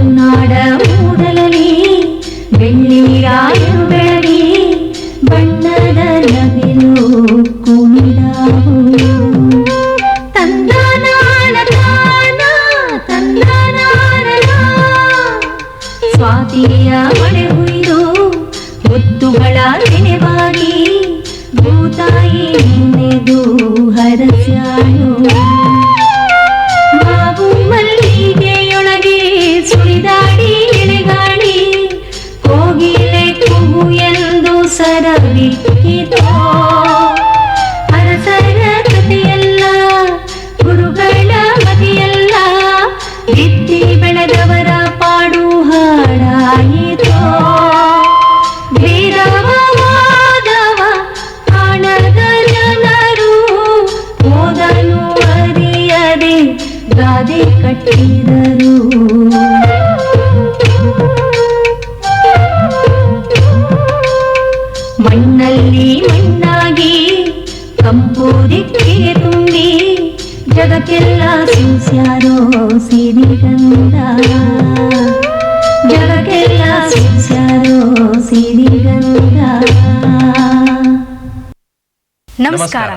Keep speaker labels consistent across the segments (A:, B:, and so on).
A: ತುಳುನಾಡ ಮೂಡಲಲಿ ಬೆಳ್ಳಿರಾಯರು ಬೆಳಗಿ ಬಣ್ಣದ ನವಿಲು ಕುಣಿದಾವು ತಂದನಾನ ತಾನ ತಂದನಾನ ಸ್ವಾತಿಯ ಮಳೆ ಹುಯ್ದು ಮುತ್ತುಗಳ ನೆನೆವಾಗಿ ಭೂತಾಯಿ ನೆನೆದು ಹರಸ್ಯಾಳು ಬಾಬು ಮಲ್ಲಿಗೆಯೊಳಗೆ ಸುಳಿದಾಡಿ ಎಳೆಗಾಡಿ ಕೋಗಿಲೆ ಕೂಗು ಎಂದು ಸರವಿಕ್ಕಿತೋ ಅರಸರ ಕಥೆಯಲ್ಲ ಗುರುಗಳ ಮತಿಯಲ್ಲ ಬಿತ್ತಿ ಬೆಳೆದವರ ಪಾಡು ಹಾಡಾಯಿತೋ ಭೇದವ ಮಾಧವ ಕಾಣದ ಜನರು ಓದನು ಅರಿಯದೆ ಗಾದೆ ಕಟ್ಟಿದರು ಮಣ್ಣಲ್ಲಿ ಮಣ್ಣಾಗಿ ಕಂಪು ದಿಕ್ಕಿಗೆ ತುಂಬಿ ಜಗಕ್ಕೆಲ್ಲ ಸೂಸ್ಯಾರೋ ಸಿರಿಗಂಧ ಜಗಕ್ಕೆಲ್ಲ ಸೂಸ್ಯಾರೋ ಸಿರಿಗಂಧ.
B: ನಮಸ್ಕಾರ.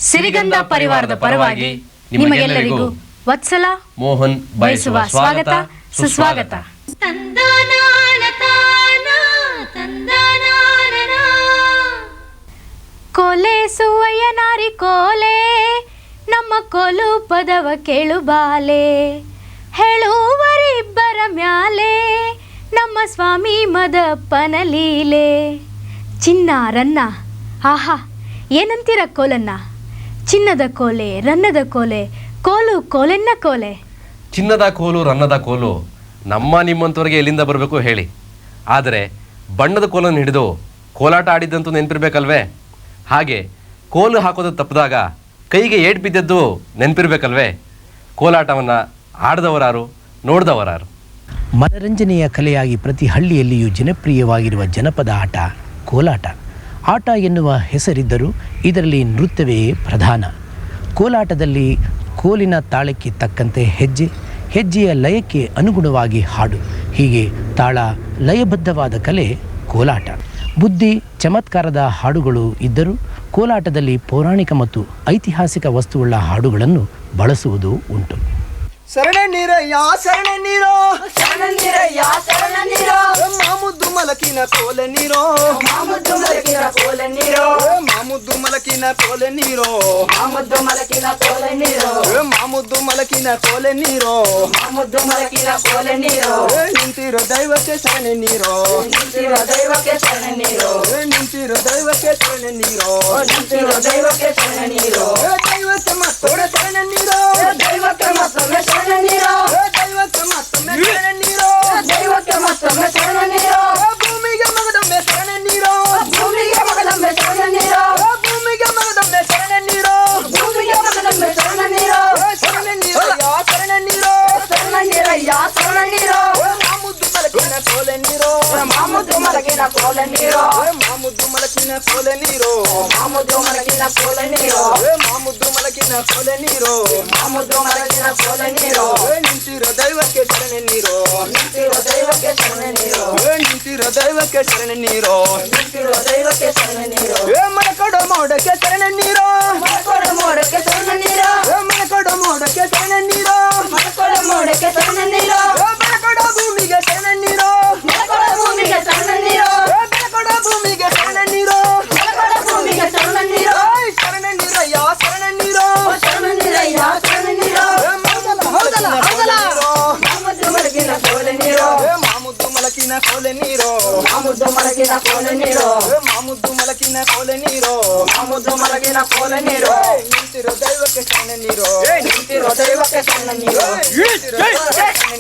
B: ಸಿರಿಗಂಧ ಪರಿವಾರದ ಪರವಾಗಿ ನಿಮಗೆಲ್ಲರಿಗೂ ವತ್ಸಲ ಮೋಹನ್ ಬಯಸುವ ಸ್ವಾಗತ ಸುಸ್ವಾಗತ. ಕೋಲೆ ಸುವಯ್ಯನಾರಿ ಕೋಲೆ ನಮ್ಮ ಕೋಲು ಪದವ ಕೇಳು ಬಾಲೆ ಹೇಳುವರಿಬ್ಬರ ಮ್ಯಾಲೆ ನಮ್ಮ ಸ್ವಾಮಿ ಮದಪ್ಪನ ಲೀಲೆ ಚಿನ್ನ ರನ್ನ ಆಹಾ ಏನಂತೀರ ಕೋಲನ್ನ ಚಿನ್ನದ ಕೋಲೆ ರನ್ನದ ಕೋಲೆ ಕೋಲು ಕೋಲೆನ್ನ ಕೋಲೆ
C: ಚಿನ್ನದ ಕೋಲು ರನ್ನದ ಕೋಲು ನಮ್ಮ ನಿಮ್ಮಂಥವ್ರಿಗೆ ಎಲ್ಲಿಂದ ಬರಬೇಕು ಹೇಳಿ. ಆದರೆ ಬಣ್ಣದ ಕೋಲನ್ನು ಹಿಡಿದು ಕೋಲಾಟ ಆಡಿದ್ದಂತೂ ನೆನಪಿರ್ಬೇಕಲ್ವೇ? ಹಾಗೆ ಕೋಲು ಹಾಕೋದು ತಪ್ಪಿದಾಗ ಕೈಗೆ ಏಟು ಬಿದ್ದದ್ದು ನೆನಪಿರ್ಬೇಕಲ್ವೇ? ಕೋಲಾಟವನ್ನು ಆಡಿದವರಾರು, ನೋಡಿದವರಾರು?
D: ಮನರಂಜನೆಯ ಕಲೆಯಾಗಿ ಪ್ರತಿ ಹಳ್ಳಿಯಲ್ಲಿಯೂ ಜನಪ್ರಿಯವಾಗಿರುವ ಜನಪದ ಆಟ ಕೋಲಾಟ. ಆಟ ಎನ್ನುವ ಹೆಸರಿದ್ದರೂ ಇದರಲ್ಲಿ ನೃತ್ಯವೇ ಪ್ರಧಾನ. ಕೋಲಾಟದಲ್ಲಿ ಕೋಲಿನ ತಾಳಕ್ಕೆ ತಕ್ಕಂತೆ ಹೆಜ್ಜೆ, ಹೆಜ್ಜೆಯ ಲಯಕ್ಕೆ ಅನುಗುಣವಾಗಿ ಹಾಡು, ಹೀಗೆ ತಾಳ ಲಯಬದ್ಧವಾದ ಕಲೆ ಕೋಲಾಟ. ಬುದ್ಧಿ ಚಮತ್ಕಾರದ ಹಾಡುಗಳು ಇದ್ದರೂ ಕೋಲಾಟದಲ್ಲಿ ಪೌರಾಣಿಕ ಮತ್ತು ಐತಿಹಾಸಿಕ ವಸ್ತುವುಳ್ಳ ಹಾಡುಗಳನ್ನು ಬಳಸುವುದು ಉಂಟು.
E: ಶರಣ ನೀರಯ್ಯ ಶರಣ ನೀರೋ ಶರಣ ನೀರಯ್ಯ ಶರಣ ನೀರೋ ಮಾಮುದ್ದು ಮಲಕಿನ ಕೋಲ ನೀರೋ ಮಾಮುದ್ದು ಮಲಕಿನ ಕೋಲ ನೀರೋ ಮಾಮುದ್ದು ಮಲಕಿನ ಕೋಲ ನೀರೋ ಮಾಮುದ್ದು ಮಲಕಿನ ಕೋಲ ನೀರೋ ಮಾಮುದ್ದು ಮಲಕಿನ ಕೋಲ ನೀರೋ ಮಾಮುದ್ದು ಮಲಕಿನ ಕೋಲ ನೀರೋ ನಿಂತಿರೋ ದೈವಕ್ಕೆ ಶರಣ ನೀರೋ ನಿಂತಿರೋ ದೈವಕ್ಕೆ ಶರಣ ನೀರೋ ನಿಂತಿರೋ ದೈವಕ್ಕೆ ಶರಣ ನೀರೋ ನಿಂತಿರೋ ದೈವಕ್ಕೆ ಶರಣ ನೀರೋ ದೈವಕ್ಕೆ ಮತ್ತೊಡೆ ಶರಣ ನೀರೋ ದೈವಕ್ಕೆ ಮತ್ತೊಮ್ಮೆ ಶರಣ ನೀರೋ ದೈವಕ್ಕೆ ಮತ್ತೊಮ್ಮೆ ಶರಣ ನೀರೋ ದೈವಕ್ಕೆ ಮತ್ತೊಮ್ಮೆ ಶರಣ ನೀರೋ ಭೂಮಿಗೆ ಮಗದೊಮ್ಮೆ ಶರಣ ನೀರೋ ಭೂಮಿಗೆ ಮಗದೊಮ್ಮೆ ಶರಣ ನೀರೋ ಭೂಮಿಗೆ ಮಗದೊಮ್ಮೆ ಶರಣ ನೀರೋ ಭೂಮಿಗೆ ಮಗದೊಮ್ಮೆ ಶರಣ ನೀರೋ ಶರಣ ನೀರಯ್ಯ ಶರಣ ನೀರೋ ಶರಣ ನೀರಯ್ಯ ಶರಣ ನೀರೋ ಮಾಮುದ್ದು ಮಲಕಿನ ಕೋಲ ನೀರೋ ಮಾಮುದ್ದು ಮಲಕಿನ ಕೋಲ ನೀರೋ ಮಾಮುದ್ದು ಮಲಕಿನ ಕೋಲ ನೀರೋ ಮಾಮುದ್ದು ಮಲಕಿನ ಕೋಲ ನೀರೋ ಮಾಮುದ್ದು ಮಲಕಿನ ಕೋಲ ನೀರೋ ಮಾಮುದ್ದು ಮಲಕಿನ ಕೋಲ ನೀರೋ ನಿಂತಿರೋ ದೈವಕ್ಕೆ ಶರಣ ನೀರೋ ನಿಂತಿರೋ ದೈವಕ್ಕೆ ಶರಣ ನೀರೋ ನಿಂತಿರೋ ದೈವಕ್ಕೆ ಶರಣ ನೀರೋ ನಿಂತಿರೋ ದೈವಕ್ಕೆ ಶರಣ ನೀರೋ ಮನಕೊಡೋ ಮೋಡಕ್ಕೆ ಶರಣ ನೀರೋ ಮನಕೊಡೋ ಮೋಡಕ್ಕೆ ಶರಣ ನೀರೋ ಮನಕೊಡೋ ಮೋಡಕ್ಕೆ ಶರಣ ನೀರೋ ಮನಕೊಡೋ ಮೋಡಕ್ಕೆ ಶರಣ ನೀರೋ ಬೆಳಕೊಡೋ ಭೂಮಿಗೆ ಶರಣ ನೀರೋ ಬೆಳಕೊಡೋ ಭೂಮಿಗೆ ಶರಣ ನೀರೋ ಬೆಳಕೊಡೋ ಭೂಮಿಗೆ ಶರಣ ನೀರೋ ಬೆಳಕೊಡೋ ಭೂಮಿಗೆ ಶರಣ ನೀರೋ ಶರಣ ನೀರಯ್ಯ ಶರಣ ನೀರೋ ಶರಣ ನೀರಯ್ಯ ಶರಣ ನೀರೋ ಹೌದಲ್ಲ ಹೌದಲ್ಲ ಮಾಮುದ್ದು ಮಲಕಿನ ಕೋಲ ನೀರೋ ಮಾಮುದ್ದು ಮಲಕಿನ ಕೋಲ ನೀರೋ ಮಾಮುದ್ದು ಮಲಕಿನ ಕೋಲ ನೀರೋ ಮಾಮುದ್ದು ಮಲಕಿನ ಕೋಲ ನೀರೋ ಮಾಮುದ್ದು ಮಲಕಿನ ಕೋಲ ನೀರೋ ನಿಂತಿರೋ ದೈವಕ್ಕೆ ಶರಣ ನೀರೋ ನಿಂತಿರೋ ದೈವಕ್ಕೆ ಶರಣ ನೀರೋ ಶರಣ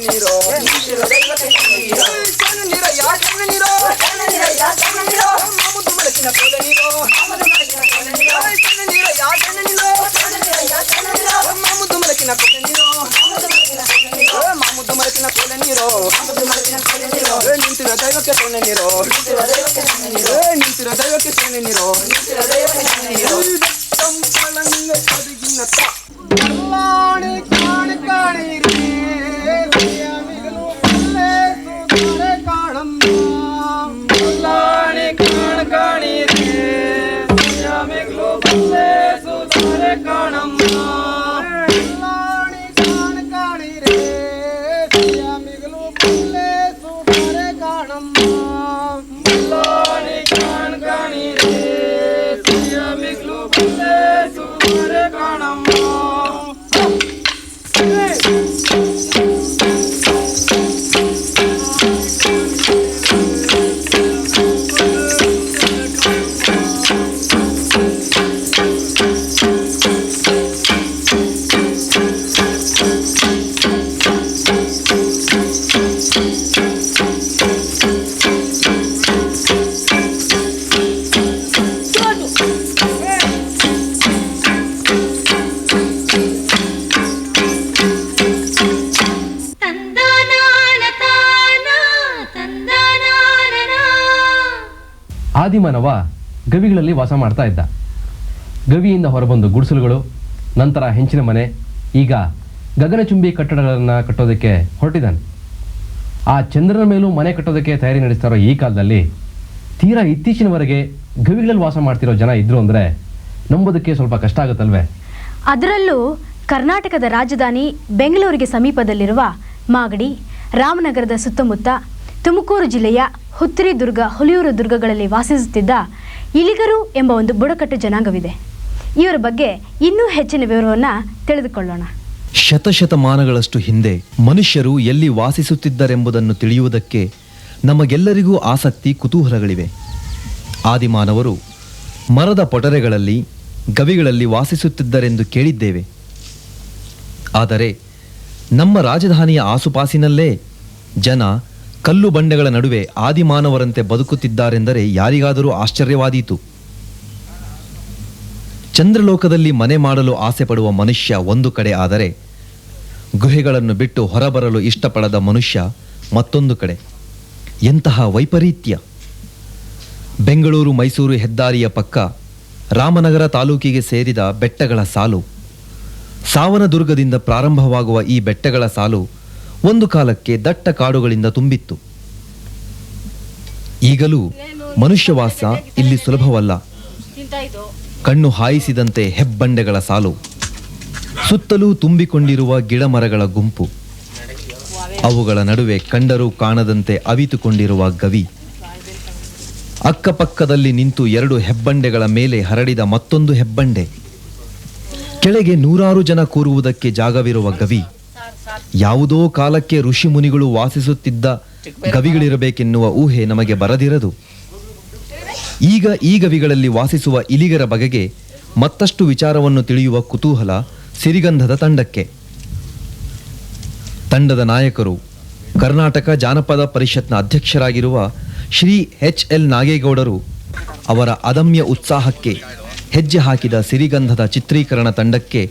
E: ನೀರೋ ನಿಂತಿರೋ ದೈವಕ್ಕೆ ಶರಣ ನೀರೋ ಶರಣ ನೀರಯ್ಯ ಶರಣ ನೀರೋ ಶರಣ ನೀರಯ್ಯ ಶರಣ ನೀರೋ ಮಾಮುದ್ದು ಮಲಕಿನ ಕೋಲ ನೀರೋ ಮಾಮುದ್ದು ಮಲಕಿನ ಕೋಲ ನೀರೋ ಶರಣ ನೀರಯ್ಯ ಶರಣ ನೀರೋ ಶರಣ ನೀರಯ್ಯ ಶರಣ ನೀರೋ ಮಾಮುದ್ದು ಮಲಕಿನ ಕೋಲ ನೀರೋ ಮಾಮುದ್ದು ಮಲಕಿನ ಕೋಲ ನೀರೋ ಮಾಮುದ್ದು ಮಲಕಿನ ಕೋಲ ನೀರೋ ನಿಂತಿರೋ ದೈವಕ್ಕೆ ಶರಣ ನೀರೋ ನಿಂತಿರೋ ದೈವಕ್ಕೆ ಶರಣ ನೀರೋ ನಿಂತಿರೋ ದೈವಕ್ಕೆ ಶರಣ ನೀರೋ ನಿಂತಿರೋ ದೈವಕ್ಕೆ ಶರಣ ನೀರೋ ತಂಪಲಂಗ ಕದಿಗಿನತ್ತ ಕಾಣಿ ಕಾಣಿ ಕಾಣಿರಿ ಮಿಗಲು
C: ಆದಿಮಾನವ ಗವಿಗಳಲ್ಲಿ ವಾಸ ಮಾಡ್ತಾ ಇದ್ದ. ಗವಿಯಿಂದ ಹೊರಬಂದು ಗುಡಿಸಲುಗಳು, ನಂತರ ಹೆಂಚಿನ ಮನೆ, ಈಗ ಗಗನಚುಂಬಿ ಕಟ್ಟಡಗಳನ್ನು ಕಟ್ಟೋದಕ್ಕೆ ಹೊರಟಿದ್ದಾನೆ. ಆ ಚಂದ್ರನ ಮೇಲೂ ಮನೆ ಕಟ್ಟೋದಕ್ಕೆ ತಯಾರಿ ನಡೆಸ್ತಾ ಇರೋ ಈ ಕಾಲದಲ್ಲಿ ತೀರಾ ಇತ್ತೀಚಿನವರೆಗೆ ಗವಿಗಳಲ್ಲಿ ವಾಸ ಮಾಡ್ತಿರೋ ಜನ ಇದ್ರು ಅಂದರೆ ನಂಬೋದಕ್ಕೆ ಸ್ವಲ್ಪ ಕಷ್ಟ ಆಗುತ್ತಲ್ವೇ?
B: ಅದರಲ್ಲೂ ಕರ್ನಾಟಕದ ರಾಜಧಾನಿ ಬೆಂಗಳೂರಿಗೆ ಸಮೀಪದಲ್ಲಿರುವ ಮಾಗಡಿ, ರಾಮನಗರದ ಸುತ್ತಮುತ್ತ, ತುಮಕೂರು ಜಿಲ್ಲೆಯ ಹುತ್ತರಿ ದುರ್ಗ, ಹುಲಿಯೂರು ದುರ್ಗಗಳಲ್ಲಿ ವಾಸಿಸುತ್ತಿದ್ದ ಇಲಿಗರು ಎಂಬ ಒಂದು ಬುಡಕಟ್ಟು ಜನಾಂಗವಿದೆ. ಇವರ ಬಗ್ಗೆ ಇನ್ನೂ ಹೆಚ್ಚಿನ ವಿವರವನ್ನು ತಿಳಿದುಕೊಳ್ಳೋಣ.
F: ಶತಶತಮಾನಗಳಷ್ಟು ಹಿಂದೆ ಮನುಷ್ಯರು ಎಲ್ಲಿ ವಾಸಿಸುತ್ತಿದ್ದರೆಂಬುದನ್ನು ತಿಳಿಯುವುದಕ್ಕೆ ನಮಗೆಲ್ಲರಿಗೂ ಆಸಕ್ತಿ, ಕುತೂಹಲಗಳಿವೆ. ಆದಿಮಾನವರು ಮರದ ಪೊಟರೆಗಳಲ್ಲಿ, ಗವಿಗಳಲ್ಲಿ ವಾಸಿಸುತ್ತಿದ್ದರೆಂದು ಕೇಳಿದ್ದೇವೆ. ಆದರೆ ನಮ್ಮ ರಾಜಧಾನಿಯ ಆಸುಪಾಸಿನಲ್ಲೇ ಜನ ಕಲ್ಲು ಬಂಡೆಗಳ ನಡುವೆ ಆದಿಮಾನವರಂತೆ ಬದುಕುತ್ತಿದ್ದಾರೆಂದರೆ ಯಾರಿಗಾದರೂ ಆಶ್ಚರ್ಯವಾದೀತು. ಚಂದ್ರಲೋಕದಲ್ಲಿ ಮನೆ ಮಾಡಲು ಆಸೆ ಪಡುವ ಮನುಷ್ಯ ಒಂದು ಕಡೆ ಆದರೆ, ಗುಹೆಗಳನ್ನು ಬಿಟ್ಟು ಹೊರಬರಲು ಇಷ್ಟಪಡದ ಮನುಷ್ಯ ಮತ್ತೊಂದು ಕಡೆ. ಎಂತಹ ವೈಪರೀತ್ಯ! ಬೆಂಗಳೂರು ಮೈಸೂರು ಹೆದ್ದಾರಿಯ ಪಕ್ಕ ರಾಮನಗರ ತಾಲೂಕಿಗೆ ಸೇರಿದ ಬೆಟ್ಟಗಳ ಸಾಲು. ಸಾವನದುರ್ಗದಿಂದ ಪ್ರಾರಂಭವಾಗುವ ಈ ಬೆಟ್ಟಗಳ ಸಾಲು ಒಂದು ಕಾಲಕ್ಕೆ ದಟ್ಟ ಕಾಡುಗಳಿಂದ ತುಂಬಿತ್ತು. ಈಗಲೂ ಮನುಷ್ಯವಾಸ ಇಲ್ಲಿ ಸುಲಭವಲ್ಲ. ಕಣ್ಣು ಹಾಯಿಸಿದಂತೆ ಹೆಬ್ಬಂಡೆಗಳ ಸಾಲು, ಸುತ್ತಲೂ ತುಂಬಿಕೊಂಡಿರುವ ಗಿಡಮರಗಳ ಗುಂಪು, ಅವುಗಳ ನಡುವೆ ಕಂಡರೂ ಕಾಣದಂತೆ ಅವಿತುಕೊಂಡಿರುವ ಗವಿ, ಅಕ್ಕಪಕ್ಕದಲ್ಲಿ ನಿಂತು 2 ಹೆಬ್ಬಂಡೆಗಳ ಮೇಲೆ ಹರಡಿದ ಮತ್ತೊಂದು ಹೆಬ್ಬಂಡೆ, ಕೆಳಗೆ 100 ಜನ ಕೂರುವುದಕ್ಕೆ ಜಾಗವಿರುವ ಗವಿ. ಯಾವುದೋ ಕಾಲಕ್ಕೆ ಋಷಿ ಮುನಿಗಳು ವಾಸಿಸುತ್ತಿದ್ದ ಗವಿಗಳಿರಬೇಕೆನ್ನುವ ಊಹೆ ನಮಗೆ ಬರದಿರದು. ಈಗ ಈ ಗವಿಗಳಲ್ಲಿ ವಾಸಿಸುವ ಇಲಿಗರ ಬಗೆಗೆ ಮತ್ತಷ್ಟು ವಿಚಾರವನ್ನು ತಿಳಿಯುವ ಕುತೂಹಲ ಸಿರಿಗಂಧದ ತಂಡಕ್ಕೆ. ತಂಡದ ನಾಯಕರು ಕರ್ನಾಟಕ ಜಾನಪದ ಪರಿಷತ್ನ ಅಧ್ಯಕ್ಷರಾಗಿರುವ ಶ್ರೀ HL ನಾಗೇಗೌಡರು. ಅವರ ಅದಮ್ಯ ಉತ್ಸಾಹಕ್ಕೆ ಹೆಜ್ಜೆ ಹಾಕಿದ ಸಿರಿಗಂಧದ ಚಿತ್ರೀಕರಣ ತಂಡಕ್ಕೆ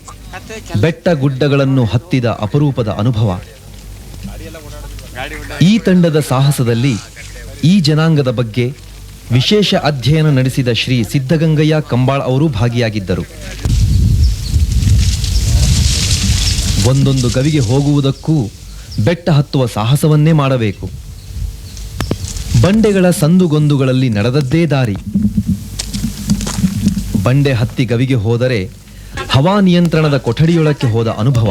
F: ಬೆಟ್ಟ ಗುಡ್ಡಗಳನ್ನು ಹತ್ತಿದ ಅಪರೂಪದ ಅನುಭವ. ಈ ತಂಡದ ಸಾಹಸದಲ್ಲಿ ಈ ಜನಾಂಗದ ಬಗ್ಗೆ ವಿಶೇಷ ಅಧ್ಯಯನ ನಡೆಸಿದ ಶ್ರೀ ಸಿದ್ಧಗಂಗಯ್ಯ ಕಂಬಾಳ್ ಅವರು ಭಾಗಿಯಾಗಿದ್ದರು. ಒಂದೊಂದು ಗವಿಗೆ ಹೋಗುವುದಕ್ಕೂ ಬೆಟ್ಟ ಹತ್ತುವ ಸಾಹಸವನ್ನೇ ಮಾಡಬೇಕು. ಬಂಡೆಗಳ ಸಂದುಗೊಂದುಗಳಲ್ಲಿ ನಡೆದದ್ದೇ ದಾರಿ. ಬಂಡೆ ಹತ್ತಿ ಗವಿಗೆ ಹೋದರೆ ಹವಾನಿಯಂತ್ರಣದ ಕೊಠಡಿಯೊಳಕ್ಕೆ ಹೋದ ಅನುಭವ.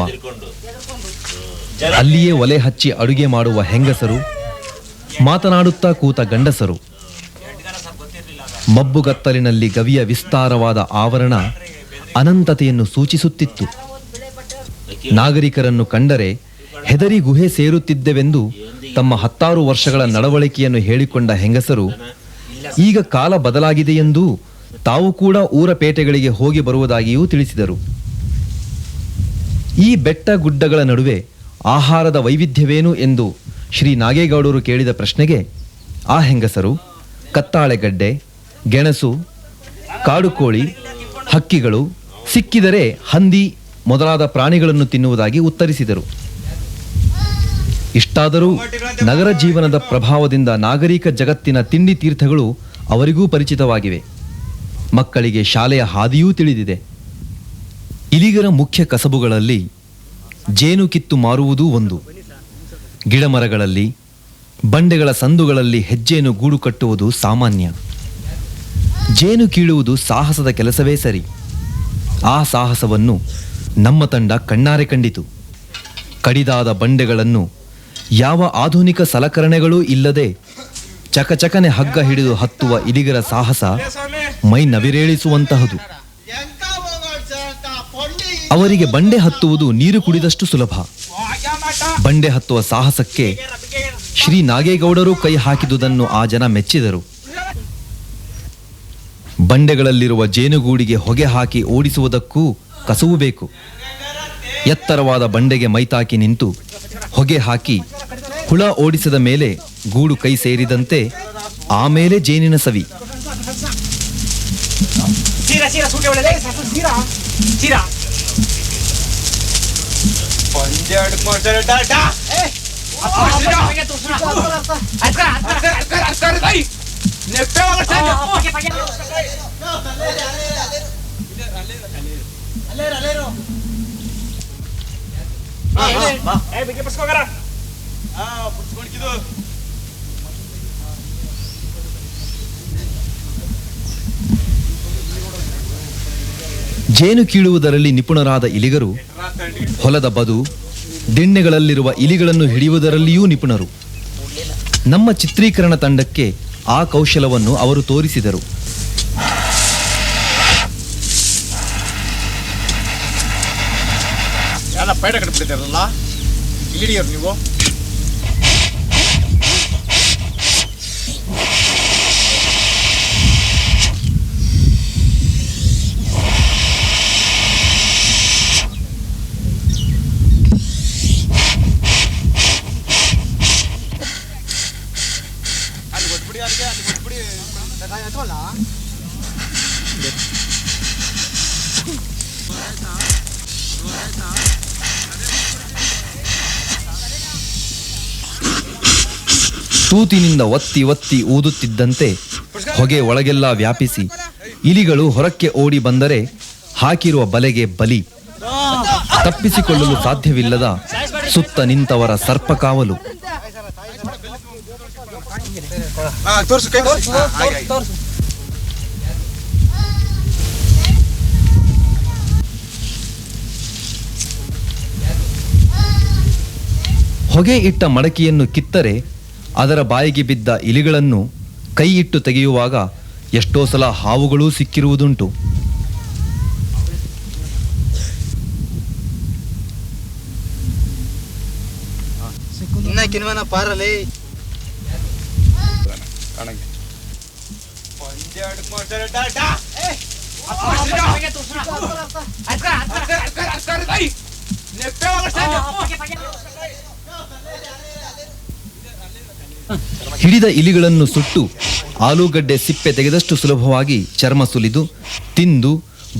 F: ಅಲ್ಲಿಯೇ ಒಲೆ ಹಚ್ಚಿ ಅಡುಗೆ ಮಾಡುವ ಹೆಂಗಸರು, ಮಾತನಾಡುತ್ತಾ ಕೂತ ಗಂಡಸರು. ಮಬ್ಬುಗತ್ತಲಿನಲ್ಲಿ ಗವಿಯ ವಿಸ್ತಾರವಾದ ಆವರಣ ಅನಂತತೆಯನ್ನು ಸೂಚಿಸುತ್ತಿತ್ತು. ನಾಗರಿಕರನ್ನು ಕಂಡರೆ ಹೆದರಿ ಗುಹೆ ಸೇರುತ್ತಿದ್ದೆವೆಂದು ತಮ್ಮ 10 ವರ್ಷಗಳ ನಡವಳಿಕೆಯನ್ನು ಹೇಳಿಕೊಂಡ ಹೆಂಗಸರು ಈಗ ಕಾಲ ಬದಲಾಗಿದೆಯೆಂದೂ ತಾವು ಕೂಡ ಊರ ಪೇಟೆಗಳಿಗೆ ಹೋಗಿ ಬರುವುದಾಗಿಯೂ ತಿಳಿಸಿದರು. ಈ ಬೆಟ್ಟ ಗುಡ್ಡಗಳ ನಡುವೆ ಆಹಾರದ ವೈವಿಧ್ಯವೇನು ಎಂದು ಶ್ರೀ ನಾಗೇಗೌಡರು ಕೇಳಿದ ಪ್ರಶ್ನೆಗೆ ಆ ಹೆಂಗಸರು ಕತ್ತಾಳೆಗಡ್ಡೆ, ಗೆಣಸು, ಕಾಡುಕೋಳಿ, ಹಕ್ಕಿಗಳು, ಸಿಕ್ಕಿದರೆ ಹಂದಿ ಮೊದಲಾದ ಪ್ರಾಣಿಗಳನ್ನು ತಿನ್ನುವುದಾಗಿ ಉತ್ತರಿಸಿದರು. ಇಷ್ಟಾದರೂ ನಗರ ಜೀವನದ ಪ್ರಭಾವದಿಂದ ನಾಗರಿಕ ಜಗತ್ತಿನ ತಿಂಡಿ ತೀರ್ಥಗಳು ಅವರಿಗೂ ಪರಿಚಿತವಾಗಿವೆ. ಮಕ್ಕಳಿಗೆ ಶಾಲೆಯ ಹಾದಿಯೂ ತಿಳಿದಿದೆ. ಇಲಿಗರ ಮುಖ್ಯ ಕಸಬುಗಳಲ್ಲಿ ಜೇನು ಕಿತ್ತು ಮಾರುವುದೂ ಒಂದು. ಗಿಡಮರಗಳಲ್ಲಿ, ಬಂಡೆಗಳ ಸಂದುಗಳಲ್ಲಿ ಹೆಜ್ಜೆಯನ್ನು ಗೂಡು ಕಟ್ಟುವುದು ಸಾಮಾನ್ಯ. ಜೇನು ಕೀಳುವುದು ಸಾಹಸದ ಕೆಲಸವೇ ಸರಿ. ಆ ಸಾಹಸವನ್ನು ನಮ್ಮ ತಂಡ ಕಣ್ಣಾರೆ ಕಂಡಿತು. ಕಡಿದಾದ ಬಂಡೆಗಳನ್ನು ಯಾವ ಆಧುನಿಕ ಸಲಕರಣೆಗಳೂ ಇಲ್ಲದೆ ಚಕಚಕನೆ ಹಗ್ಗ ಹಿಡಿದು ಹತ್ತುವ ಇಲಿಗರ ಸಾಹಸ ಮೈ ನವಿರೇಳಿಸುವಂತಹದು. ಅವರಿಗೆ ಬಂಡೆ ಹತ್ತುವುದು ನೀರು ಕುಡಿದಷ್ಟು ಸುಲಭ. ಬಂಡೆ ಹತ್ತುವ ಸಾಹಸಕ್ಕೆ ಶ್ರೀ ನಾಗೇಗೌಡರು ಕೈ ಹಾಕಿದುದನ್ನು ಆ ಜನ ಮೆಚ್ಚಿದರು. ಬಂಡೆಗಳಲ್ಲಿರುವ ಜೇನುಗೂಡಿಗೆ ಹೊಗೆ ಹಾಕಿ ಓಡಿಸುವುದಕ್ಕೂ ಕಸುವು ಬೇಕು. ಎತ್ತರವಾದ ಬಂಡೆಗೆ ಮೈತಾಕಿ ನಿಂತು ಹೊಗೆ ಹಾಕಿ ಹುಳ ಓಡಿಸಿದ ಮೇಲೆ ಗೂಡು ಕೈ ಸೇರಿದಂತೆ ಆಮೇಲೆ ಜೇನಿನ ಸವಿ. ಜೇನು ಕೀಳುವುದರಲ್ಲಿ ನಿಪುಣರಾದ ಇಲಿಗರು ಹೊಲದ ಬದು ದಿಣ್ಣೆಗಳಲ್ಲಿರುವ ಇಲಿಗಳನ್ನು ಹಿಡಿಯುವುದರಲ್ಲಿಯೂ ನಿಪುಣರು. ನಮ್ಮ ಚಿತ್ರೀಕರಣ ತಂಡಕ್ಕೆ ಆ ಕೌಶಲವನ್ನು ಅವರು ತೋರಿಸಿದರು.
G: ಪೈಡ ಕಟ್ಬಿಟ್ಟಿದ್ದಾರಲ್ಲ ಇಲ್ಲಿಡಿಯರು ನೀವು.
F: ತೂತಿನಿಂದ ಒತ್ತಿ ಒತ್ತಿ ಊದುತ್ತಿದ್ದಂತೆ ಹೊಗೆ ಒಳಗೆಲ್ಲ ವ್ಯಾಪಿಸಿ ಇಲಿಗಳು ಹೊರಕ್ಕೆ ಓಡಿ ಬಂದರೆ ಹಾಕಿರುವ ಬಲೆಗೆ ಬಲಿ. ತಪ್ಪಿಸಿಕೊಳ್ಳಲು ಸಾಧ್ಯವಿಲ್ಲದ ಸುತ್ತ ನಿಂತವರ ಸರ್ಪಕಾವಲು. ಹೊಗೆ ಇಟ್ಟ ಮಡಕೆಯನ್ನು ಕಿತ್ತರೆ ಅದರ ಬಾಯಿಗೆ ಬಿದ್ದ ಇಲಿಗಳನ್ನು ಕೈ ಇಟ್ಟು ತೆಗೆಯುವಾಗ ಎಷ್ಟೋ ಸಲ ಹಾವುಗಳೂ ಸಿಕ್ಕಿರುವುದುಂಟು.
E: ಪಾರಲೇ
F: ಹಿಡಿದ ಇಲಿಗಳನ್ನು ಸುಟ್ಟು ಆಲೂಗಡ್ಡೆ ಸಿಪ್ಪೆ ತೆಗೆದಷ್ಟು ಸುಲಭವಾಗಿ ಚರ್ಮ ಸುಲಿದು ತಿಂದು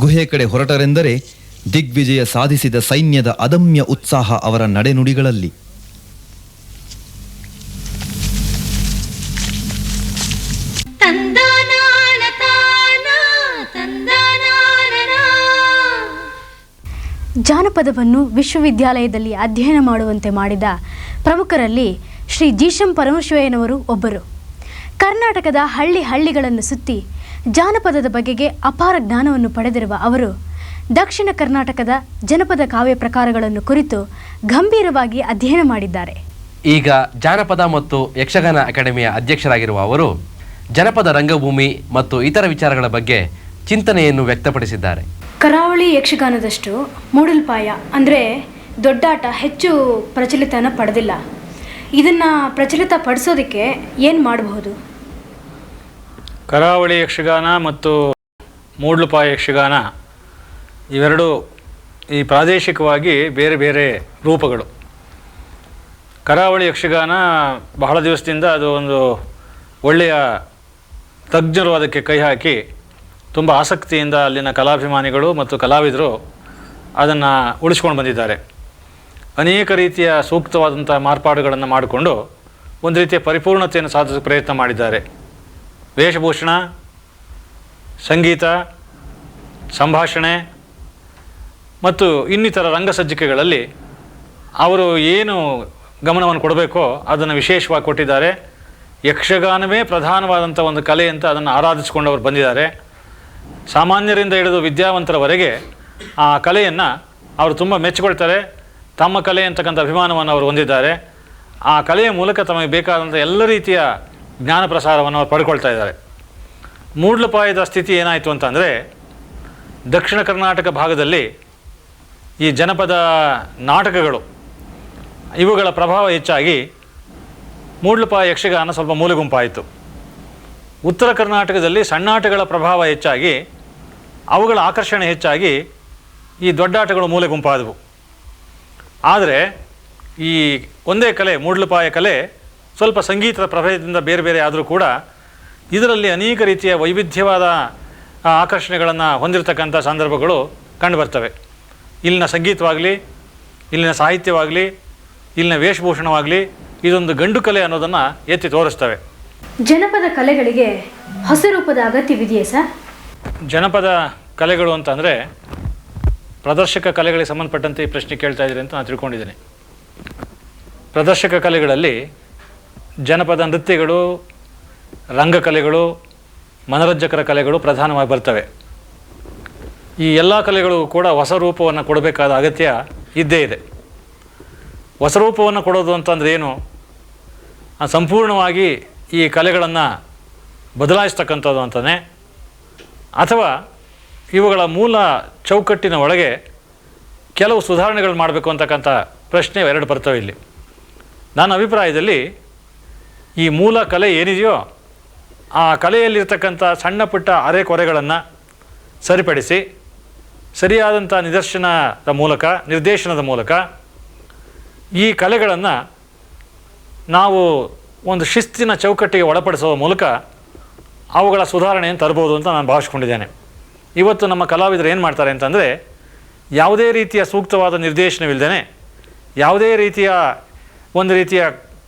F: ಗುಹೆ ಕಡೆ ಹೊರಟರೆಂದರೆ ದಿಗ್ವಿಜಯ ಸಾಧಿಸಿದ ಸೈನ್ಯದ ಅದಮ್ಯ ಉತ್ಸಾಹ ಅವರ ನಡೆನುಡಿಗಳಲ್ಲಿ.
B: ಜಾನಪದವನ್ನು ವಿಶ್ವವಿದ್ಯಾಲಯದಲ್ಲಿ ಅಧ್ಯಯನ ಮಾಡುವಂತೆ ಮಾಡಿದ ಪ್ರಮುಖರಲ್ಲಿ ಶ್ರೀ ಜೀಶಂ ಪರಮಶಿವಯ್ಯನವರು ಒಬ್ಬರು. ಕರ್ನಾಟಕದ ಹಳ್ಳಿಗಳನ್ನು ಸುತ್ತಿ ಜಾನಪದದ ಬಗೆಗೆ ಅಪಾರ ಜ್ಞಾನವನ್ನು ಪಡೆದಿರುವ ಅವರು ದಕ್ಷಿಣ ಕರ್ನಾಟಕದ ಜನಪದ ಕಾವ್ಯ ಪ್ರಕಾರಗಳನ್ನು ಕುರಿತು ಗಂಭೀರವಾಗಿ ಅಧ್ಯಯನ ಮಾಡಿದ್ದಾರೆ.
C: ಈಗ ಜಾನಪದ ಮತ್ತು ಯಕ್ಷಗಾನ ಅಕಾಡೆಮಿಯ ಅಧ್ಯಕ್ಷರಾಗಿರುವ ಅವರು ಜನಪದ ರಂಗಭೂಮಿ ಮತ್ತು ಇತರ ವಿಚಾರಗಳ ಬಗ್ಗೆ ಚಿಂತನೆಯನ್ನು ವ್ಯಕ್ತಪಡಿಸಿದ್ದಾರೆ.
B: ಕರಾವಳಿ ಯಕ್ಷಗಾನದಷ್ಟು ಮೂಡಲ್ಪಾಯ ಅಂದರೆ ದೊಡ್ಡಾಟ ಹೆಚ್ಚು ಪ್ರಚಲಿತನ ಪಡೆದಿಲ್ಲ. ಇದನ್ನು ಪ್ರಚಲಿತ ಪಡಿಸೋದಕ್ಕೆ ಏನು ಮಾಡಬಹುದು?
H: ಕರಾವಳಿ ಯಕ್ಷಗಾನ ಮತ್ತು ಮೂಡ್ಲುಪಾಯ ಯಕ್ಷಗಾನ ಇವೆರಡು ಈ ಪ್ರಾದೇಶಿಕವಾಗಿ ಬೇರೆ ಬೇರೆ ರೂಪಗಳು. ಕರಾವಳಿ ಯಕ್ಷಗಾನ ಬಹಳ ದಿವಸದಿಂದ ಅದು ಒಂದು ಒಳ್ಳೆಯ ತಜ್ಞರು ಅದಕ್ಕೆ ಕೈ ಹಾಕಿ ತುಂಬ ಆಸಕ್ತಿಯಿಂದ ಅಲ್ಲಿನ ಕಲಾಭಿಮಾನಿಗಳು ಮತ್ತು ಕಲಾವಿದರು ಅದನ್ನು ಉಳಿಸ್ಕೊಂಡು ಬಂದಿದ್ದಾರೆ. ಅನೇಕ ರೀತಿಯ ಸೂಕ್ತವಾದಂಥ ಮಾರ್ಪಾಡುಗಳನ್ನು ಮಾಡಿಕೊಂಡು ಒಂದು ರೀತಿಯ ಪರಿಪೂರ್ಣತೆಯನ್ನು ಸಾಧಿಸೋ ಪ್ರಯತ್ನ ಮಾಡಿದ್ದಾರೆ. ವೇಷಭೂಷಣ, ಸಂಗೀತ, ಸಂಭಾಷಣೆ ಮತ್ತು ಇನ್ನಿತರ ರಂಗಸಜ್ಜಿಕೆಗಳಲ್ಲಿ ಅವರು ಏನು ಗಮನವನ್ನು ಕೊಡಬೇಕೋ ಅದನ್ನು ವಿಶೇಷವಾಗಿ ಕೊಟ್ಟಿದ್ದಾರೆ. ಯಕ್ಷಗಾನವೇ ಪ್ರಧಾನವಾದಂಥ ಒಂದು ಕಲೆ ಅಂತ ಅದನ್ನು ಆರಾಧಿಸಿಕೊಂಡು ಅವರು ಬಂದಿದ್ದಾರೆ. ಸಾಮಾನ್ಯರಿಂದ ಹಿಡಿದು ವಿದ್ಯಾವಂತರವರೆಗೆ ಆ ಕಲೆಯನ್ನು ಅವರು ತುಂಬ ಮೆಚ್ಚಿಕೊಳ್ತಾರೆ. ತಮ್ಮ ಕಲೆ ಅಂತಕ್ಕಂಥ ಅಭಿಮಾನವನ್ನು ಅವರು ಹೊಂದಿದ್ದಾರೆ. ಆ ಕಲೆಯ ಮೂಲಕ ತಮಗೆ ಬೇಕಾದಂಥ ಎಲ್ಲ ರೀತಿಯ ಜ್ಞಾನ ಪ್ರಸಾರವನ್ನು ಅವರು ಪಡ್ಕೊಳ್ತಾ ಇದ್ದಾರೆ. ಮೂಡ್ಲಪಾಯದ ಸ್ಥಿತಿ ಏನಾಯಿತು ಅಂತಂದರೆ, ದಕ್ಷಿಣ ಕರ್ನಾಟಕ ಭಾಗದಲ್ಲಿ ಈ ಜನಪದ ನಾಟಕಗಳು ಇವುಗಳ ಪ್ರಭಾವ ಹೆಚ್ಚಾಗಿ ಮೂಡ್ಲಪಾಯ ಯಕ್ಷಗಾನ ಸ್ವಲ್ಪ ಮೂಲೆಗುಂಪಾಯಿತು. ಉತ್ತರ ಕರ್ನಾಟಕದಲ್ಲಿ ಸಣ್ಣಾಟಗಳ ಪ್ರಭಾವ ಹೆಚ್ಚಾಗಿ ಅವುಗಳ ಆಕರ್ಷಣೆ ಹೆಚ್ಚಾಗಿ ಈ ದೊಡ್ಡಾಟಗಳು ಮೂಲೆಗುಂಪಾದವು. ಆದರೆ ಈ ಒಂದೇ ಕಲೆ ಮೂಡ್ಲಪಾಯ ಕಲೆ ಸ್ವಲ್ಪ ಸಂಗೀತದ ಪ್ರಭೇದದಿಂದ ಬೇರೆ ಬೇರೆ ಆದರೂ ಕೂಡ ಇದರಲ್ಲಿ ಅನೇಕ ರೀತಿಯ ವೈವಿಧ್ಯವಾದ ಆಕರ್ಷಣೆಗಳನ್ನು ಹೊಂದಿರತಕ್ಕಂಥ ಸಂದರ್ಭಗಳು ಕಂಡುಬರ್ತವೆ. ಇಲ್ಲಿನ ಸಂಗೀತವಾಗಲಿ, ಇಲ್ಲಿನ ಸಾಹಿತ್ಯವಾಗಲಿ, ಇಲ್ಲಿನ ವೇಷಭೂಷಣವಾಗಲಿ ಇದೊಂದು ಗಂಡು ಕಲೆ ಅನ್ನೋದನ್ನು ಎತ್ತಿ ತೋರಿಸ್ತವೆ.
B: ಜನಪದ ಕಲೆಗಳಿಗೆ ಹೊಸ ರೂಪದ ಅಗತ್ಯವಿದೆಯೇ ಸರ್?
H: ಜನಪದ ಕಲೆಗಳು ಅಂತಂದರೆ ಪ್ರದರ್ಶಕ ಕಲೆಗಳಿಗೆ ಸಂಬಂಧಪಟ್ಟಂತೆ ಈ ಪ್ರಶ್ನೆ ಕೇಳ್ತಾ ಇದ್ದೀರಿ ಅಂತ ನಾನು ತಿಳ್ಕೊಂಡಿದ್ದೀನಿ. ಪ್ರದರ್ಶಕ ಕಲೆಗಳಲ್ಲಿ ಜನಪದ ನೃತ್ಯಗಳು, ರಂಗಕಲೆಗಳು, ಮನರಂಜಕರ ಕಲೆಗಳು ಪ್ರಧಾನವಾಗಿ ಬರ್ತವೆ. ಈ ಎಲ್ಲ ಕಲೆಗಳು ಕೂಡ ಹೊಸ ರೂಪವನ್ನು ಕೊಡಬೇಕಾದ ಅಗತ್ಯ ಇದ್ದೇ ಇದೆ. ಹೊಸ ರೂಪವನ್ನು ಕೊಡೋದು ಅಂತಂದರೆ ಏನು? ಸಂಪೂರ್ಣವಾಗಿ ಈ ಕಲೆಗಳನ್ನು ಬದಲಾಯಿಸ್ತಕ್ಕಂಥದ್ದು ಅಂತಲೇ, ಅಥವಾ ಇವುಗಳ ಮೂಲ ಚೌಕಟ್ಟಿನ ಒಳಗೆ ಕೆಲವು ಸುಧಾರಣೆಗಳು ಮಾಡಬೇಕು ಅಂತಕ್ಕಂಥ ಪ್ರಶ್ನೆ ಎರಡು ಬರ್ತವೆ ಇಲ್ಲಿ. ನನ್ನ ಅಭಿಪ್ರಾಯದಲ್ಲಿ ಈ ಮೂಲ ಕಲೆ ಏನಿದೆಯೋ ಆ ಕಲೆಯಲ್ಲಿರ್ತಕ್ಕಂಥ ಸಣ್ಣ ಪುಟ್ಟ ಅರೆಕೊರೆಗಳನ್ನು ಸರಿಪಡಿಸಿ ಸರಿಯಾದಂಥ ನಿರ್ದೇಶನದ ಮೂಲಕ ಈ ಕಲೆಗಳನ್ನು ನಾವು ಒಂದು ಶಿಸ್ತಿನ ಚೌಕಟ್ಟಿಗೆ ಒಳಪಡಿಸುವ ಮೂಲಕ ಅವುಗಳ ಸುಧಾರಣೆಯನ್ನು ತರ್ಬೋದು ಅಂತ ನಾನು ಭಾವಿಸ್ಕೊಂಡಿದ್ದೇನೆ. ಇವತ್ತು ನಮ್ಮ ಕಲಾವಿದರು ಏನು ಮಾಡ್ತಾರೆ ಅಂತಂದರೆ, ಯಾವುದೇ ರೀತಿಯ ಸೂಕ್ತವಾದ ನಿರ್ದೇಶನವಿಲ್ಲದೇ, ಯಾವುದೇ ರೀತಿಯ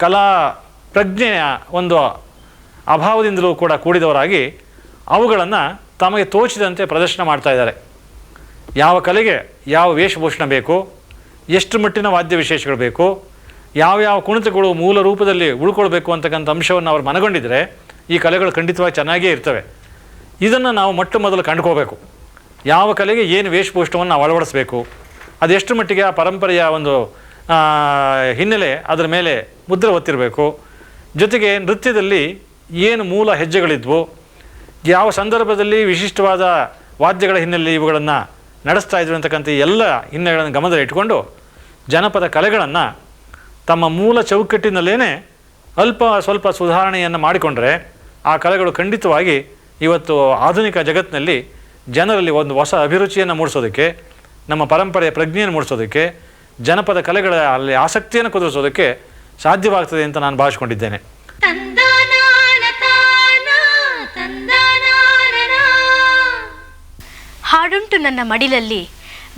H: ಕಲಾ ಪ್ರಜ್ಞೆಯ ಒಂದು ಅಭಾವದಿಂದಲೂ ಕೂಡ ಕೂಡಿದವರಾಗಿ ಅವುಗಳನ್ನು ತಮಗೆ ತೋಚಿದಂತೆ ಪ್ರದರ್ಶನ ಮಾಡ್ತಾಯಿದ್ದಾರೆ. ಯಾವ ಕಲೆಗೆ ಯಾವ ವೇಷಭೂಷಣ ಬೇಕು, ಎಷ್ಟು ಮಟ್ಟಿನ ವಾದ್ಯ ವಿಶೇಷಗಳು ಬೇಕು, ಯಾವ್ಯಾವ ಕುಣಿತಗಳು ಮೂಲ ರೂಪದಲ್ಲಿ ಉಳ್ಕೊಳ್ಬೇಕು ಅಂತಕ್ಕಂಥ ಅಂಶವನ್ನು ಅವರು ಮನಗೊಂಡಿದ್ದರೆ ಈ ಕಲೆಗಳು ಖಂಡಿತವಾಗಿ ಚೆನ್ನಾಗೇ ಇರ್ತವೆ. ಇದನ್ನು ನಾವು ಮೊಟ್ಟ ಮೊದಲು ಕಂಡುಕೋಬೇಕು. ಯಾವ ಕಲೆಗೆ ಏನು ವೇಷಭೂಷಣವನ್ನು ನಾವು ಅಳವಡಿಸಬೇಕು, ಅದೆಷ್ಟು ಮಟ್ಟಿಗೆ ಆ ಪರಂಪರೆಯ ಒಂದು ಹಿನ್ನೆಲೆ ಅದರ ಮೇಲೆ ಮುದ್ರೆ ಒತ್ತಿರಬೇಕು. ಜೊತೆಗೆ ನೃತ್ಯದಲ್ಲಿ ಏನು ಮೂಲ ಹೆಜ್ಜೆಗಳಿದ್ವು, ಯಾವ ಸಂದರ್ಭದಲ್ಲಿ ವಿಶಿಷ್ಟವಾದ ವಾದ್ಯಗಳ ಹಿನ್ನೆಲೆ ಇವುಗಳನ್ನು ನಡೆಸ್ತಾ ಇದ್ರು ಅಂತಕ್ಕಂಥ ಎಲ್ಲ ಹಿನ್ನೆಲೆಗಳನ್ನು ಗಮನದಲ್ಲಿ ಇಟ್ಕೊಂಡು ಜನಪದ ಕಲೆಗಳನ್ನು ತಮ್ಮ ಮೂಲ ಚೌಕಟ್ಟಿನಲ್ಲೇ ಸ್ವಲ್ಪ ಸುಧಾರಣೆಯನ್ನು ಮಾಡಿಕೊಂಡ್ರೆ ಆ ಕಲೆಗಳು ಖಂಡಿತವಾಗಿ ಇವತ್ತು ಆಧುನಿಕ ಜಗತ್ತಿನಲ್ಲಿ ಜನರಲ್ಲಿ ಒಂದು ಹೊಸ ಅಭಿರುಚಿಯನ್ನು ಮೂಡಿಸೋದಕ್ಕೆ, ನಮ್ಮ ಪರಂಪರೆಯ ಪ್ರಜ್ಞೆಯನ್ನು ಮೂಡಿಸೋದಕ್ಕೆ, ಜನಪದ ಕಲೆಗಳ ಅಲ್ಲಿ ಆಸಕ್ತಿಯನ್ನು ಕುದುರಿಸೋದಕ್ಕೆ ಸಾಧ್ಯವಾಗ್ತದೆ ಅಂತ ನಾನು ಭಾವಿಸ್ಕೊಂಡಿದ್ದೇನೆ.
B: ಹಾಡುಂಟು ನನ್ನ ಮಡಿಲಲ್ಲಿ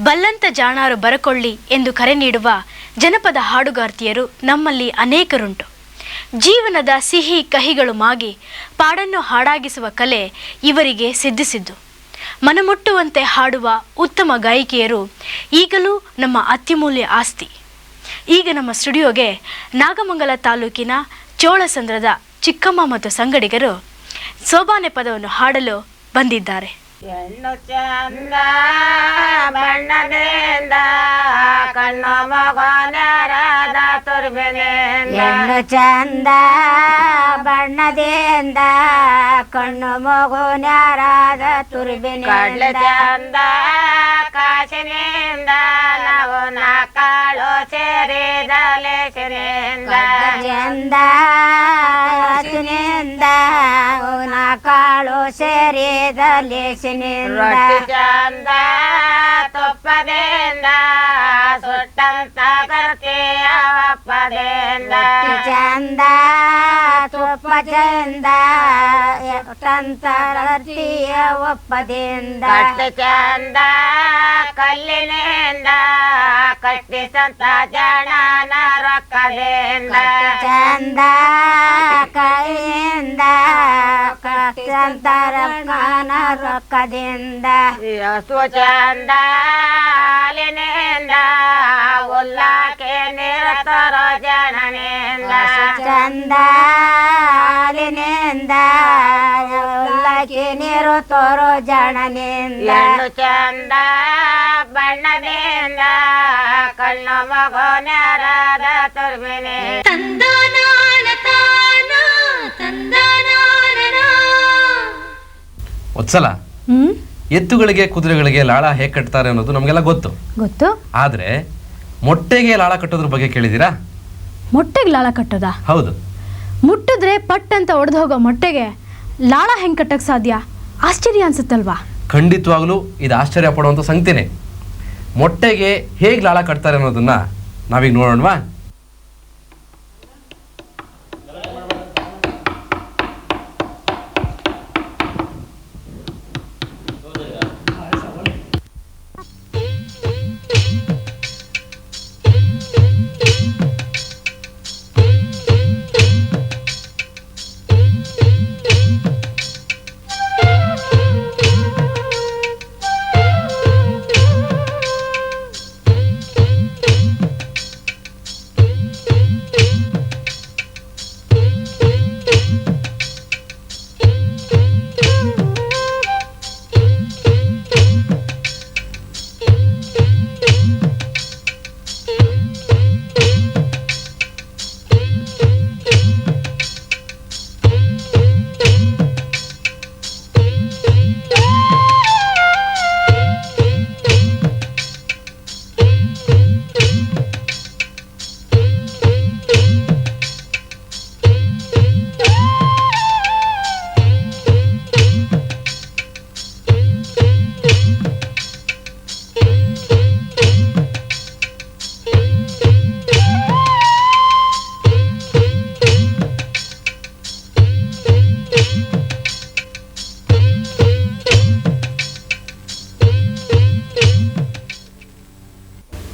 B: ಬಲ್ಲಂತ ಜಾಣಾರು ಬರಕೊಳ್ಳಿ ಎಂದು ಕರೆ ನೀಡುವ ಜನಪದ ಹಾಡುಗಾರ್ತಿಯರು ನಮ್ಮಲ್ಲಿ ಅನೇಕರುಂಟು. ಜೀವನದ ಸಿಹಿ ಕಹಿಗಳು ಮಾಗಿ ಪಾಡನ್ನು ಹಾಡಾಗಿಸುವ ಕಲೆ ಇವರಿಗೆ ಸಿದ್ಧಿಸಿದ್ದು. ಮನಮುಟ್ಟುವಂತೆ ಹಾಡುವ ಉತ್ತಮ ಗಾಯಕಿಯರು ಈಗಲೂ ನಮ್ಮ ಅತ್ಯಮೂಲ್ಯ ಆಸ್ತಿ. ಈಗ ನಮ್ಮ ಸ್ಟುಡಿಯೋಗೆ ನಾಗಮಂಗಲ ತಾಲೂಕಿನ ಚೋಳಸಂದ್ರದ ಚಿಕ್ಕಮ್ಮ ಮತ್ತು ಸಂಗಡಿಗರು ಸೋಬಾನೆ ಪದವನ್ನು ಹಾಡಲು ಬಂದಿದ್ದಾರೆ.
I: ಹೆಣ್ಣು ಚಂದ ಬಣ್ಣದಿಂದ ಕಣ್ಣು ಮಗನರದ ತುರ್ಬಿನಿಂದ, ಹೆಣ್ಣು ಚಂದ ಬಣ್ಣದಿಂದ ಕಣ್ಣು ಮಗುನ್ಯಾರದ ತುರ್ಬಿನಿಂದ, ಕಡ್ಲು ಚಂದ ಕಾಶಿನಿಂದ ನಾವು ನಾಕಾಳು ಸೇರಿದಲೇಶನಿಂದ, ಚಂದ ಕಾಶಿನಿಂದ ನಾಕಾಳು ಸೇರಿದಲೇಶನಿಂದ, ರೊಟ್ಟಿ ಚಂದ ತುಪ್ಪದಿಂದ ಸುಟ್ಟಂತ ಕರ್ತಿಯ ಒಪ್ಪದಿಂದ, ಚಂದ ತುಪ್ಪ ಚಂದ ಸುಟ್ಟಂತ ಕರ್ತಿಯ ಒಪ್ಪದಿಂದ, ಕಟ್ಟು ಚಂದ ಕಲ್ಲಿನಿಂದ ಕಟ್ಟಿಸಂತ ಜಣನ ರೊಕ್ಕದಿಂದ, ಚಂದ ಕೈಯಿಂದ ಕಟ್ಟಿಸಂತ ರೊಕ್ಕನ ರೊಕ್ಕದಿಂದ, ಹಸು ಚಂದ ಹಾಲಿನಿಂದ ಉಲ್ಲಾಕೆ ನಿರತರ ಜನನಿಂದ, ಚಂದ ಹಾಲಿನಿಂದ ಉಲ್ಲಾಕೆ ನಿರತರೋ ಜನನಿಂದ, ಹೆಣ್ಣು ಚಂದ ಬಣ್ಣದಿಂದ ಕಣ್ಣು ಮಗನರದ ತುರ್ಬಿನಿ
C: ವತ್ಸಲ, ಎತ್ತುಗಳಿಗೆ ಕುದುರೆಗಳಿಗೆ ಲಾಳ ಹೇಗೆ ಕಟ್ತಾರೆ ಅನ್ನೋದು ನಮಗೆಲ್ಲ ಗೊತ್ತು. ಆದ್ರೆ ಮೊಟ್ಟೆಗೆ ಲಾಳ ಕಟ್ಟೋದ್ರ ಬಗ್ಗೆ ಕೇಳಿದ್ದೀರಾ?
B: ಮೊಟ್ಟೆಗೆ ಲಾಳ ಕಟ್ಟೋದಾ?
C: ಹೌದು.
B: ಮುಟ್ಟಿದ್ರೆ ಪಟ್ ಅಂತ ಒಡೆದು ಹೋಗೋ ಮೊಟ್ಟೆಗೆ ಲಾಳ ಹೆಂಗೆ ಕಟ್ಟಕ್ಕೆ ಸಾಧ್ಯ? ಆಶ್ಚರ್ಯ ಅನ್ಸುತ್ತಲ್ವಾ?
C: ಖಂಡಿತವಾಗ್ಲೂ ಇದು ಆಶ್ಚರ್ಯ ಪಡುವಂಥ ಸಂಗತಿನೇ. ಮೊಟ್ಟೆಗೆ ಹೇಗೆ ಲಾಳ ಕಟ್ತಾರೆ ಅನ್ನೋದನ್ನ ನಾವೀಗ ನೋಡೋಣವಾ?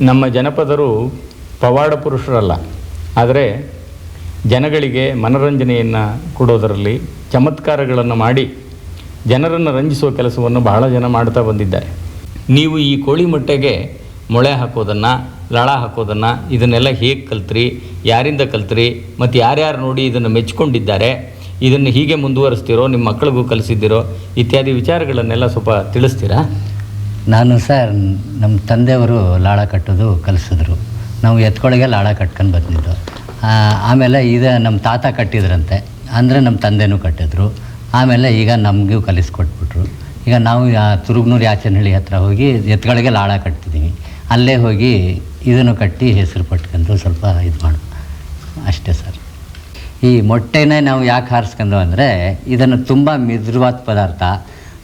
J: ನಮ್ಮ ಜನಪದರು ಪವಾಡ ಪುರುಷರಲ್ಲ, ಆದರೆ ಜನಗಳಿಗೆ ಮನರಂಜನೆಯನ್ನು ಕೊಡೋದರಲ್ಲಿ ಚಮತ್ಕಾರಗಳನ್ನು ಮಾಡಿ ಜನರನ್ನು ರಂಜಿಸುವ ಕೆಲಸವನ್ನು ಬಹಳ ಜನ ಮಾಡ್ತಾ ಬಂದಿದ್ದಾರೆ. ನೀವು ಈ ಕೋಳಿ ಮೊಟ್ಟೆಗೆ ಮೊಳೆ ಹಾಕೋದನ್ನು, ಲಾಳ ಹಾಕೋದನ್ನು ಇದನ್ನೆಲ್ಲ ಹೇಗೆ ಕಲ್ತ್ರಿ, ಯಾರಿಂದ ಕಲ್ತ್ರಿ, ಮತ್ತು ಯಾರ್ಯಾರು ನೋಡಿ ಇದನ್ನು ಮೆಚ್ಕೊಂಡಿದ್ದಾರೆ, ಇದನ್ನು ಹೀಗೆ ಮುಂದುವರಿಸ್ತಿರೋ, ನಿಮ್ಮ ಮಕ್ಕಳಿಗೂ ಕಲಿಸಿದ್ದೀರೋ ಇತ್ಯಾದಿ ವಿಚಾರಗಳನ್ನೆಲ್ಲ ಸ್ವಲ್ಪ ತಿಳಿಸ್ತೀರಾ?
K: ನಾನು ಸರ್, ನಮ್ಮ ತಂದೆಯವರು ಲಾಳ ಕಟ್ಟೋದು ಕಲಿಸಿದ್ರು. ನಾವು ಎತ್ಕೊಳಗೆ ಲಾಳ ಕಟ್ಕೊಂಡು ಬಂದಿದ್ದು. ಆಮೇಲೆ ನಮ್ಮ ತಾತ ಕಟ್ಟಿದ್ರಂತೆ, ಅಂದರೆ ನಮ್ಮ ತಂದೆನೂ ಕಟ್ಟಿದ್ರು. ಆಮೇಲೆ ಈಗ ನಮಗೂ ಕಲಿಸ್ಕೊಟ್ಬಿಟ್ರು. ಈಗ ನಾವು ತುರುಗ್ನೂರು ಯಾಚನಹಳ್ಳಿ ಹತ್ರ ಹೋಗಿ ಎತ್ಗಳಿಗೆ ಲಾಳ ಕಟ್ತಿದ್ದೀವಿ. ಅಲ್ಲೇ ಹೋಗಿ ಇದನ್ನು ಕಟ್ಟಿ ಹೆಸರು ಪಟ್ಕೊಂಡು ಸ್ವಲ್ಪ ಇದು ಮಾಡೋದು ಅಷ್ಟೇ ಸರ್. ಈ ಮೊಟ್ಟೆನೇ ನಾವು ಯಾಕೆ ಹಾರಿಸ್ಕೊಂಡು ಅಂದರೆ ಇದನ್ನು ತುಂಬ ಮಿದುವಾದ ಪದಾರ್ಥ.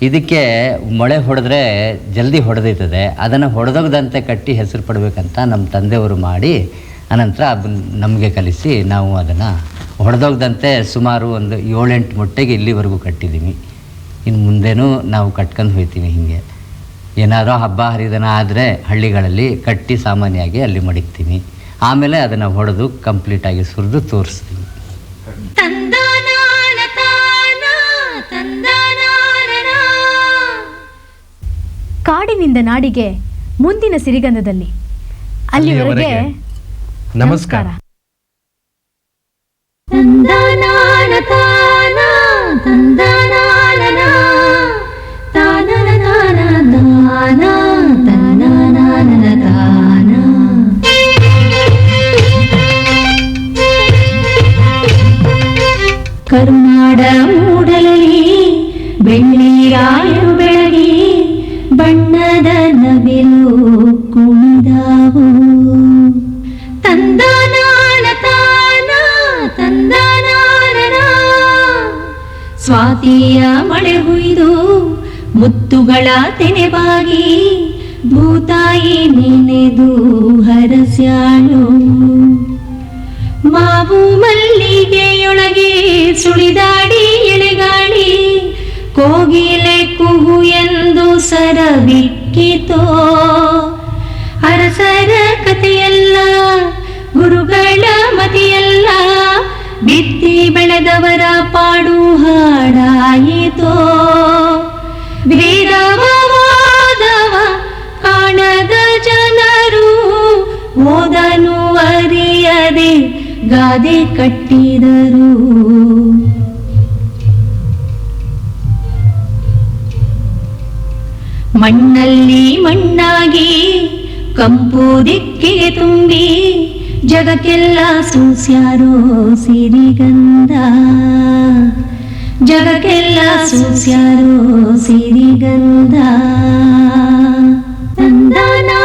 K: ಇದಕ್ಕೆ ಮೊಳೆ ಹೊಡೆದ್ರೆ ಜಲ್ದಿ ಹೊಡೆದೈತದೆ. ಅದನ್ನು ಹೊಡೆದೋಗದಂತೆ ಕಟ್ಟಿ ಹೆಸರು ಪಡಬೇಕಂತ ನಮ್ಮ ತಂದೆಯವರು ಮಾಡಿ ಅನಂತರ ನಮಗೆ ಕಲಿಸಿ ನಾವು ಅದನ್ನು ಹೊಡೆದೋಗದಂತೆ ಸುಮಾರು ಒಂದು 7-8 ಮೊಟ್ಟೆಗೆ ಇಲ್ಲಿವರೆಗೂ ಕಟ್ಟಿದ್ದೀವಿ. ಇನ್ನು ಮುಂದೆನೂ ನಾವು ಕಟ್ಕೊಂಡು ಹೋಗ್ತೀವಿ. ಹೀಗೆ ಏನಾದರೂ ಹಬ್ಬ ಹರಿದಿನ ಆದರೆ ಹಳ್ಳಿಗಳಲ್ಲಿ ಕಟ್ಟಿ ಸಾಮಾನ್ಯವಾಗಿ ಅಲ್ಲಿ ಮಡಿಗ್ತೀವಿ. ಆಮೇಲೆ ಅದನ್ನು ಹೊಡೆದು ಕಂಪ್ಲೀಟಾಗಿ ಸುರಿದು ತೋರಿಸ್ತೀವಿ.
B: ಕಾಡಿನಿಂದ ನಾಡಿಗೆ ಮುಂದಿನ ಸಿರಿಗಂಧದಲ್ಲಿ. ಅಲ್ಲಿವರೆಗೆ ನಮಸ್ಕಾರ.
A: ಕರುನಾಡ ಮೂಡಲಲ್ಲಿ ಬೆಳ್ಳಿರಾಯರು ಬೆಳಗಿ ಬಣ್ಣದ ನವಿಲು ಕುಣಿದಾವು. ತಂದನಾನ ತಾನ ತಂದನಾನ ಸ್ವಾತಿಯ ಮಳೆ ಹುಯ್ದು ಮುತ್ತುಗಳ ತೆನೆಬಾಗಿ ಭೂತಾಯಿ ನೆನೆದು ಹರಸ್ಯಾಳು. ಮಾವು ಮಲ್ಲಿಗೆಯೊಳಗೆ ಸುಳಿದಾಡಿ ಎಳೆಗಾಡಿ ಕೋಗಿಲೆ ಕುಹು ಎಂದು ಸರಬಿಕ್ಕಿತೋ. ಅರಸರ ಕಥೆಯಲ್ಲ, ಗುರುಗಳ ಮತಿಯಲ್ಲ, ಬಿತ್ತಿ ಬೆಳೆದವರ ಪಾಡು ಹಾಡಾಯಿತೋ. ವೇದವಾದವ ಕಾಣದ ಜನರು ಓದನು ಅರಿಯದೆ ಗಾದೆ ಕಟ್ಟಿದರು. ಮಣ್ಣಲ್ಲಿ ಮಣ್ಣಾಗಿ ಕಂಪು ದಿಕ್ಕಿಗೆ ತುಂಬಿ ಜಗಕ್ಕೆಲ್ಲ ಸೂಸ್ಯಾರೋ ಸಿರಿಗಂಧ. ಜಗಕ್ಕೆಲ್ಲ ಸೂಸ್ಯಾರೋ ಸಿರಿಗಂಧ. ತಂದನಾ